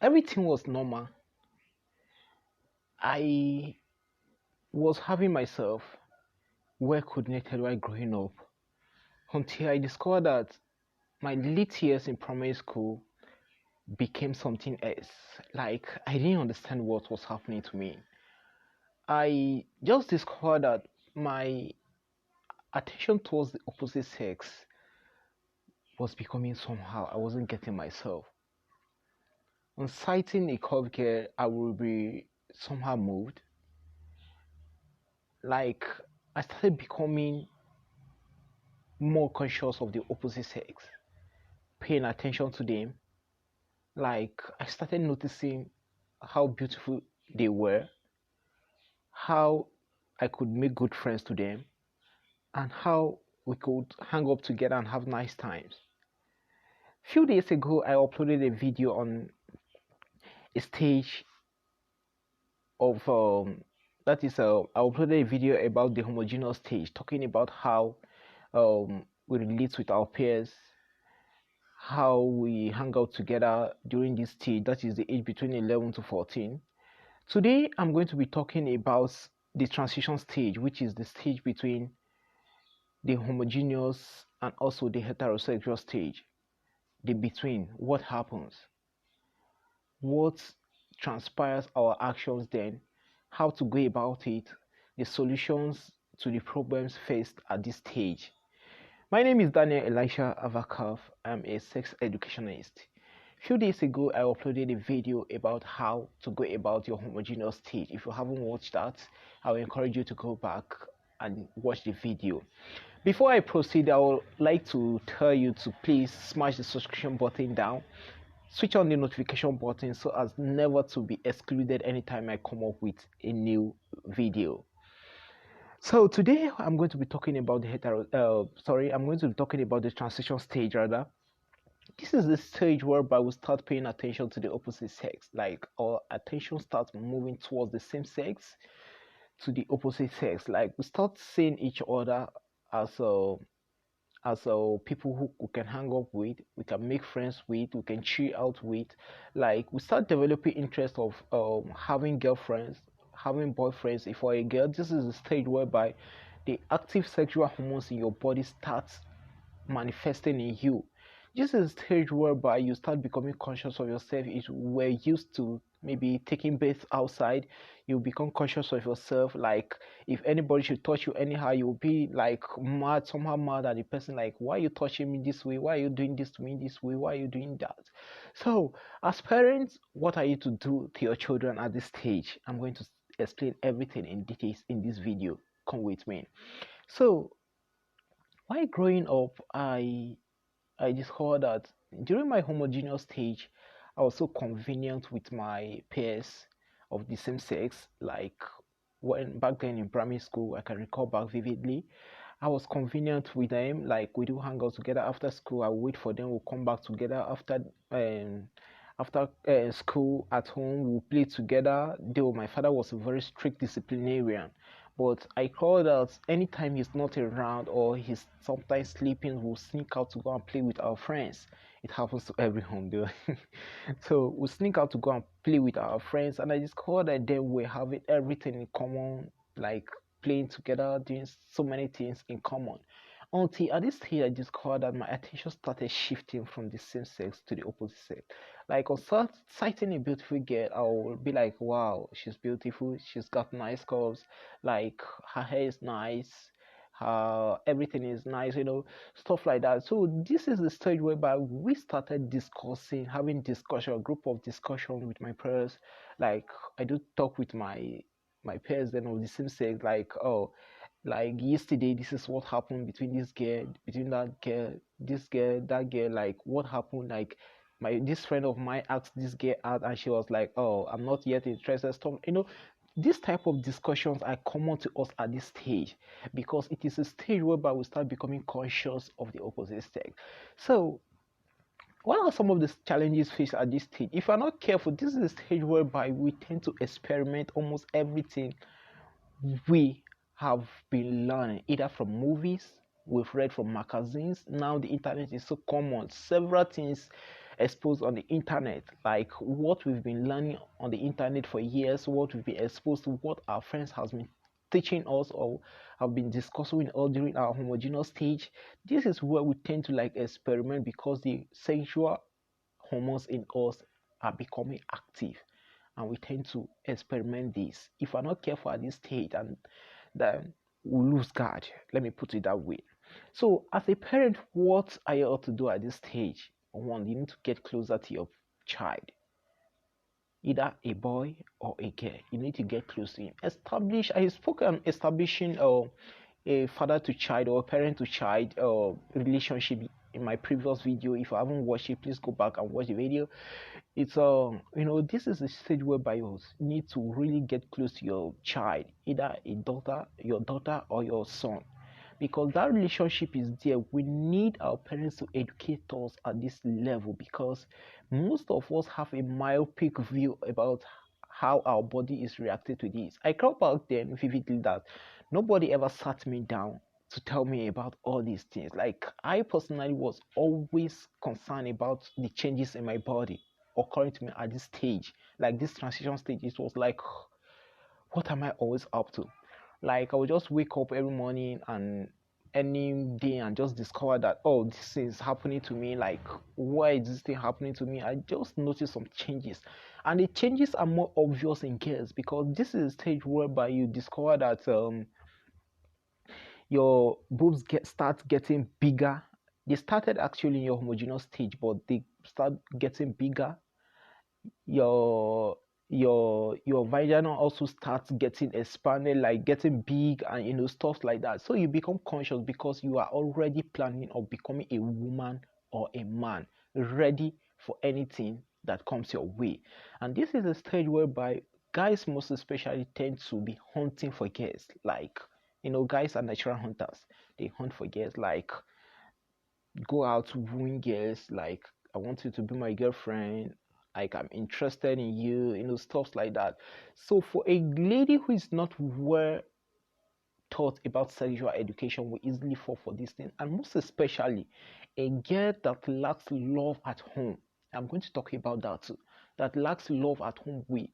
everything was normal. I was having myself well coordinated while growing up until I discovered that my late years in primary school became something else. Like I didn't understand what was happening to me. I just discovered that my attention towards the opposite sex was becoming somehow. I wasn't getting myself. On sighting a curve girl, I would be somehow moved. Like I started becoming more conscious of the opposite sex, paying attention to them. Like I started noticing how beautiful they were, how I could make good friends to them, and how we could hang up together and have nice times. Few days ago, I uploaded a video on a stage of that is I uploaded a video about the homogeneous stage, talking about how we relate with our peers, how we hang out together during this stage, that is the age between 11 to 14. Today, I'm going to be talking about the transition stage, which is the stage between the homogeneous and also the heterosexual stage, the between, what happens, what transpires our actions then, how to go about it, the solutions to the problems faced at this stage. My name is Daniel Elisha Avakov. I'm a sex educationist. A few days ago, I uploaded a video about how to go about your homogeneous stage. If you haven't watched that, I will encourage you to go back and watch the video. Before I proceed, I would like to tell you to please smash the subscription button down, switch on the notification button so as never to be excluded anytime I come up with a new video. So today I'm going to be talking about I'm going to be talking about the transition stage rather. This is the stage whereby we start paying attention to the opposite sex, like our attention starts moving towards the same sex, to the opposite sex. Like we start seeing each other as people who we can hang up with, we can make friends with, we can chill out with. Like we start developing interest of having girlfriends, having boyfriends. If for a girl, this is the stage whereby the active sexual hormones in your body starts manifesting in you. This is a stage whereby you start becoming conscious of yourself. If you were used to maybe taking baths outside, you become conscious of yourself. Like if anybody should touch you anyhow, you'll be like mad, somehow mad at the person, like, why are you touching me this way? Why are you doing this to me this way? Why are you doing that? So as parents, what are you to do to your children at this stage? I'm going to explain everything in details in this video. Come with me. So while growing up, I discovered that during my homogeneous stage, I was so convenient with my peers of the same sex. Like when back then in primary school, I can recall back vividly. I was convenient with them. Like we do hang out together after school. I wait for them. We'll come back together after school at home. We'll play together. Though my father was a very strict disciplinarian, but I call that anytime he's not around or he's sometimes sleeping, we'll sneak out to go and play with our friends. It happens to every home though. So we sneak out to go and play with our friends, and I discovered that then we're having everything in common, like playing together, doing so many things in common. Until at this stage, I discovered that my attention started shifting from the same sex to the opposite sex. Like on sighting a beautiful girl, I'll be like, wow, she's beautiful, she's got nice curves, like her hair is nice, her everything is nice, stuff like that. So this is the stage whereby we started discussing, having discussion, a group of discussion with my peers. Like I do talk with my peers then of the same sex, like, oh, like yesterday this is what happened between this girl, between that girl, this girl, that girl, like what happened, like my this friend of mine asked this girl out and she was like, oh, I'm not yet interested, stuff, this type of discussions are common to us at this stage because it is a stage whereby we start becoming conscious of the opposite sex. So what are some of the challenges faced at this stage? If you're not careful, this is a stage whereby we tend to experiment almost everything we have been learning, either from movies, we've read from magazines. Now the internet is so common. Several things exposed on the internet, like what we've been learning on the internet for years, what we've been exposed to, what our friends has been teaching us or have been discussing with us during our homogeneous stage. This is where we tend to like experiment because the sexual hormones in us are becoming active, and we tend to experiment this. If we're not careful at this stage, and then we lose guard. Let me put it that way. So, as a parent, what are you ought to do at this stage? One, you need to get closer to your child, either a boy or a girl. You need to get close to him. Establish. I spoke on establishing a father to child or parent to child relationship in my previous video. If you haven't watched it, please go back and watch the video. It's this is a stage whereby you need to really get close to your child, either your daughter or your son, because that relationship is there. We need our parents to educate us at this level, because most of us have a myopic view about how our body is reacting to this. I recall back then vividly that nobody ever sat me down to tell me about all these things. Like, I personally was always concerned about the changes in my body occurring to me at this stage, like this transition stage. It was like, what am I always up to? Like, I would just wake up every morning and any day and just discover that, oh, this is happening to me. Like, why is this thing happening to me? I just noticed some changes, and the changes are more obvious in girls, because this is a stage whereby you discover that your boobs start getting bigger. They started actually in your homogeneous stage, but they start getting bigger. Your vagina also starts getting expanded, like getting big, and stuff like that. So you become conscious because you are already planning of becoming a woman or a man, ready for anything that comes your way. And this is a stage whereby guys most especially tend to be hunting for girls. Like, guys are natural hunters. They hunt for girls, like go out to wooing girls, like, I want you to be my girlfriend, like, I'm interested in you, stuff like that. So for a lady who is not well taught about sexual education, will easily fall for this thing. And most especially a girl that lacks love at home, I'm going to talk about that too, that lacks love at home will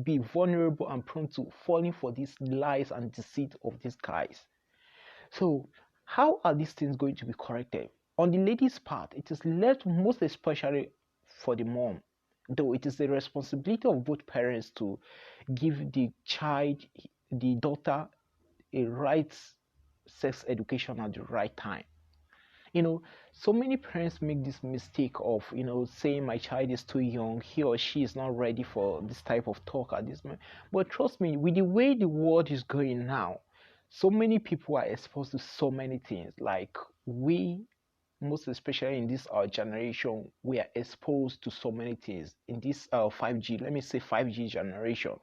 be vulnerable and prone to falling for these lies and deceit of these guys. So, how are these things going to be corrected? On the lady's part, it is left most especially for the mom, though it is the responsibility of both parents to give the child, the daughter, a right sex education at the right time. You know, so many parents make this mistake of, saying my child is too young, he or she is not ready for this type of talk at this moment. But trust me, with the way the world is going now, so many people are exposed to so many things. Like, we, most especially in this our generation, we are exposed to so many things in this 5G, let me say 5G generation.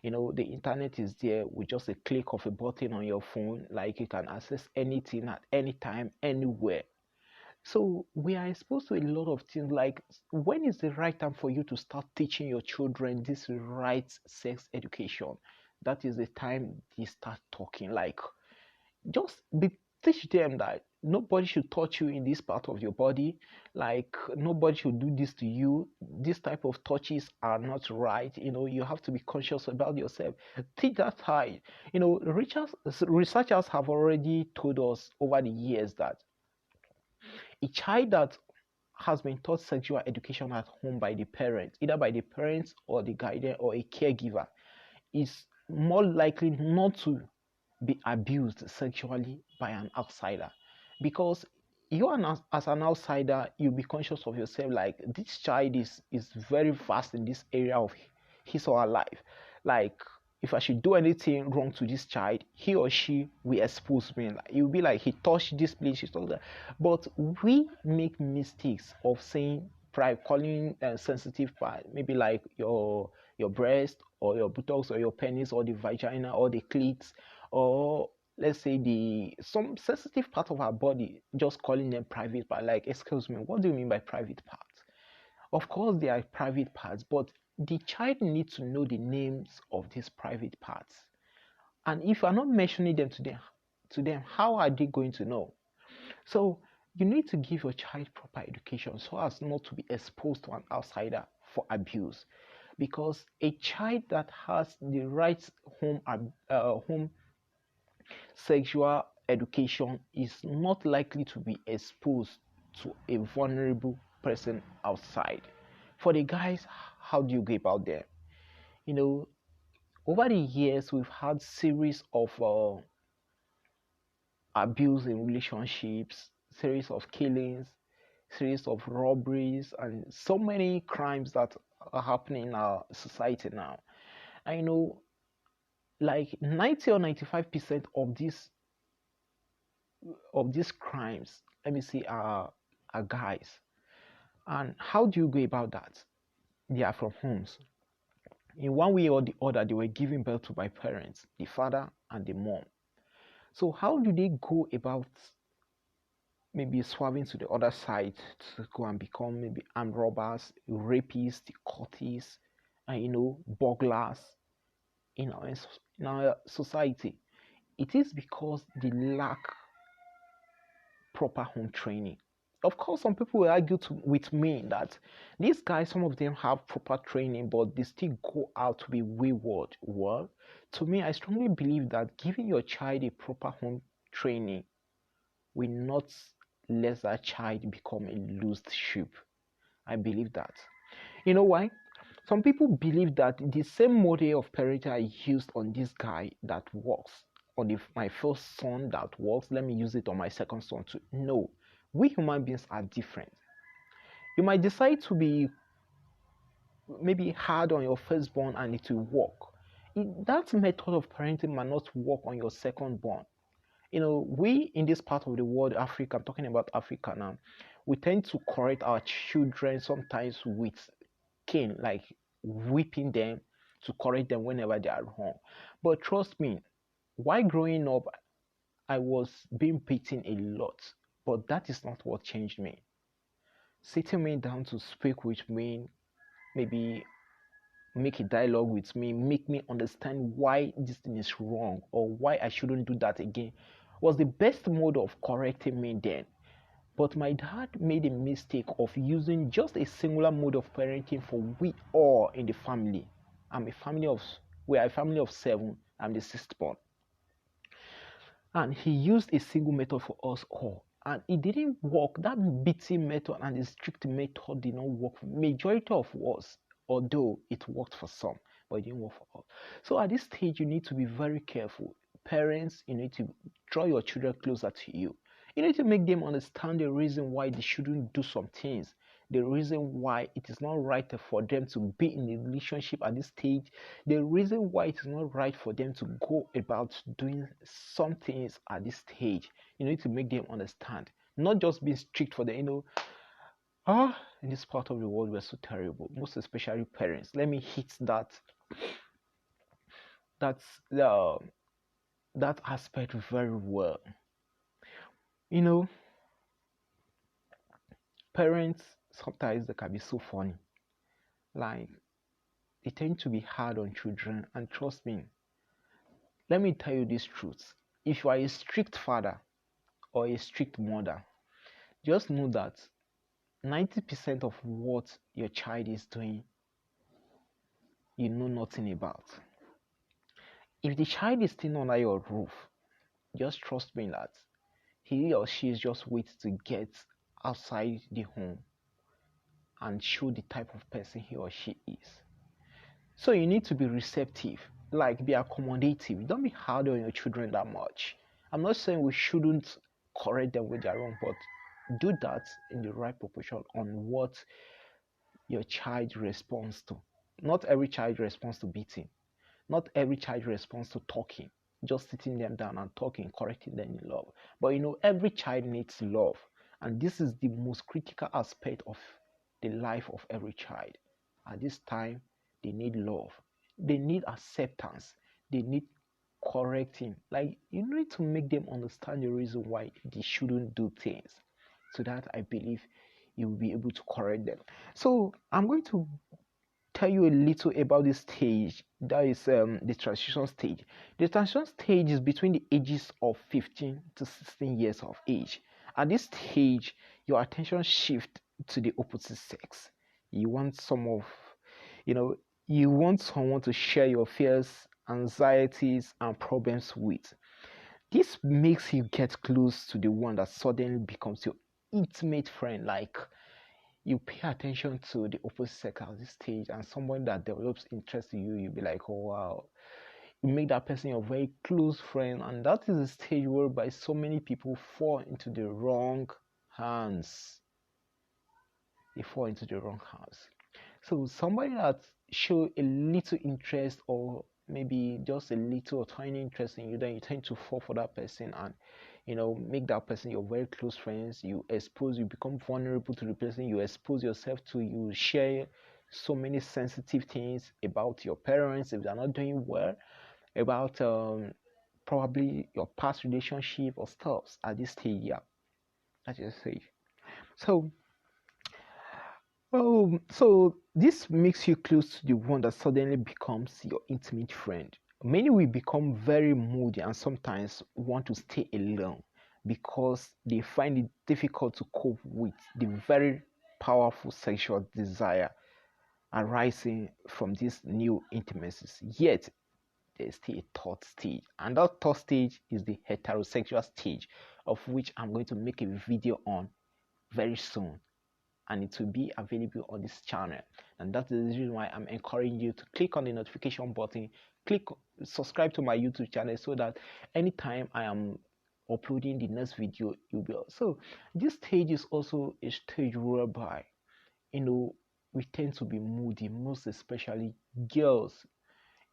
The internet is there with just a click of a button on your phone. Like, you can access anything at any time, anywhere. So we are exposed to a lot of things. Like, when is the right time for you to start teaching your children this right sex education? That is the time they start talking. Like, just teach them that nobody should touch you in this part of your body. Like, nobody should do this to you. This type of touches are not right. You have to be conscious about yourself. Teach that high. Researchers have already told us over the years that a child that has been taught sexual education at home by the parents, either by the parents or the guardian or a caregiver, is more likely not to be abused sexually by an outsider. Because you, as an outsider, you'll be conscious of yourself, like, this child is very vast in this area of his or her life. Like, if I should do anything wrong to this child, he or she will expose me. Like, it will be like, he touched this place, he touched that. But we make mistakes of saying, calling sensitive part, maybe like your breast or your buttocks or your penis or the vagina or the cleats, or let's say some sensitive part of our body, just calling them private part. Like, excuse me, what do you mean by private parts? Of course they are private parts, but the child needs to know the names of these private parts. And if you are not mentioning them to them, how are they going to know? So You need to give your child proper education so as not to be exposed to an outsider for abuse, because a child that has the right home sexual education is not likely to be exposed to a vulnerable person outside. For the guys, how do you go about them? You know, over the years, we've had series of abuse in relationships, series of killings, series of robberies, and so many crimes that are happening in our society now. I know like 90 or 95% of these crimes, let me see, are guys. And how do you go about that? They are from homes. In one way or the other, they were giving birth to by parents, the father and the mom. So how do they go about maybe swerving to the other side to go and become maybe armed robbers, rapists, cultists, and burglars in our society? It is because they lack proper home training. Of course, some people will argue with me that these guys, some of them have proper training, but they still go out to be wayward. Well, to me, I strongly believe that giving your child a proper home training will not let that child become a lost sheep. I believe that. You know why? Some people believe that the same model of parenting I used on this guy that works, on my first son that works, let me use it on my second son too. No, we human beings are different. You might decide to be maybe hard on your firstborn and it will work. That method of parenting might not work on your second-born. We in this part of the world, Africa, I'm talking about Africa now, we tend to correct our children sometimes with cane, like whipping them to correct them whenever they are wrong. But trust me, while growing up, I was being beaten a lot, but that is not what changed me. Sitting me down to speak with me, maybe make a dialogue with me, make me understand why this thing is wrong or why I shouldn't do that again, was the best mode of correcting me then. But my dad made a mistake of using just a singular mode of parenting for we all in the family. We are a family of 7. I'm the sixth born. And he used a single method for us all. And it didn't work. That beating method and the strict method did not work for majority of us, although it worked for some, but it didn't work for all. So at this stage, you need to be very careful. Parents, you need to draw your children closer to you. You need to make them understand the reason why they shouldn't do some things, the reason why it is not right for them to be in a relationship at this stage, the reason why it is not right for them to go about doing some things at this stage. You need to make them understand, not just being strict for them. In this part of the world, we're so terrible, most especially parents. Let me hit that's that aspect very well. Parents sometimes they can be so funny. Like, they tend to be hard on children, and trust me, let me tell you this truth. If you are a strict father or a strict mother, just know that 90% of what your child is doing, you know nothing about. If the child is still under your roof, just trust me that he or she is just waiting to get outside the home and show the type of person he or she is. So you need to be receptive, like be accommodative. Don't be hard on your children that much. I'm not saying we shouldn't correct them when they're wrong, but do that in the right proportion on what your child responds to. Not every child responds to beating. Not every child responds to talking, just sitting them down and talking, correcting them in love. But every child needs love. And this is the most critical aspect of the life of every child. At this time, they need love. They need acceptance. They need correcting. Like, you need to make them understand the reason why they shouldn't do things. So that I believe you will be able to correct them. So I'm going to tell you a little about this stage. That is the transition stage. The transition stage is between the ages of 15 to 16 years of age. At this stage, your attention shift to the opposite sex. You want you know, you want someone to share your fears, anxieties, and problems with. This makes you get close to the one that suddenly becomes your intimate friend. Like, you pay attention to the opposite sex at this stage, and someone that develops interest in you, you'll be like, oh wow. You make that person your very close friend, and that is a stage whereby so many people fall into the wrong hands. They fall into the wrong hands. So somebody that show a little interest, or maybe just a little or tiny interest in you, then you tend to fall for that person, and make that person your very close friends. You become vulnerable to the person, you expose yourself to, you share so many sensitive things about your parents if they're not doing well, about probably your past relationship or stuffs at this stage. Yeah, at this stage. So so this makes you close to the one that suddenly becomes your intimate friend. Many will become very moody and sometimes want to stay alone because they find it difficult to cope with the very powerful sexual desire arising from these new intimacies. Yet there's still a third stage, and that third stage is the heterosexual stage, of which I'm going to make a video on very soon, and it will be available on this channel. And that is the reason why I'm encouraging you to click on the notification button, click subscribe to my YouTube channel, so that anytime I am uploading the next video, you'll be so. This stage is also a stage whereby we tend to be moody, most especially girls.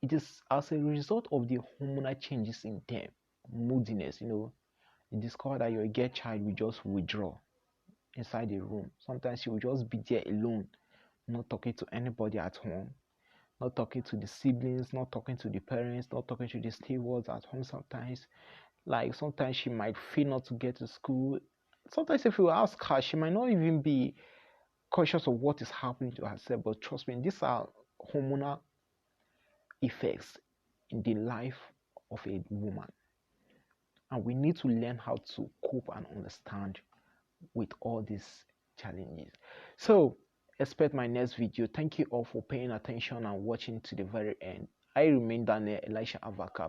It is as a result of the hormonal changes in them, moodiness. You discover that your girl child will just withdraw inside the room. Sometimes she will just be there alone, not talking to anybody at home, not talking to the siblings, not talking to the parents, not talking to the stewards at home. Sometimes she might feel not to get to school. Sometimes if you ask her, she might not even be conscious of what is happening to herself. But trust me, these are hormonal effects in the life of a woman, and we need to learn how to cope and understand with all these challenges. So expect my next video. Thank you all for paying attention and watching to the very end. I remain Daniel Elisha Avaka.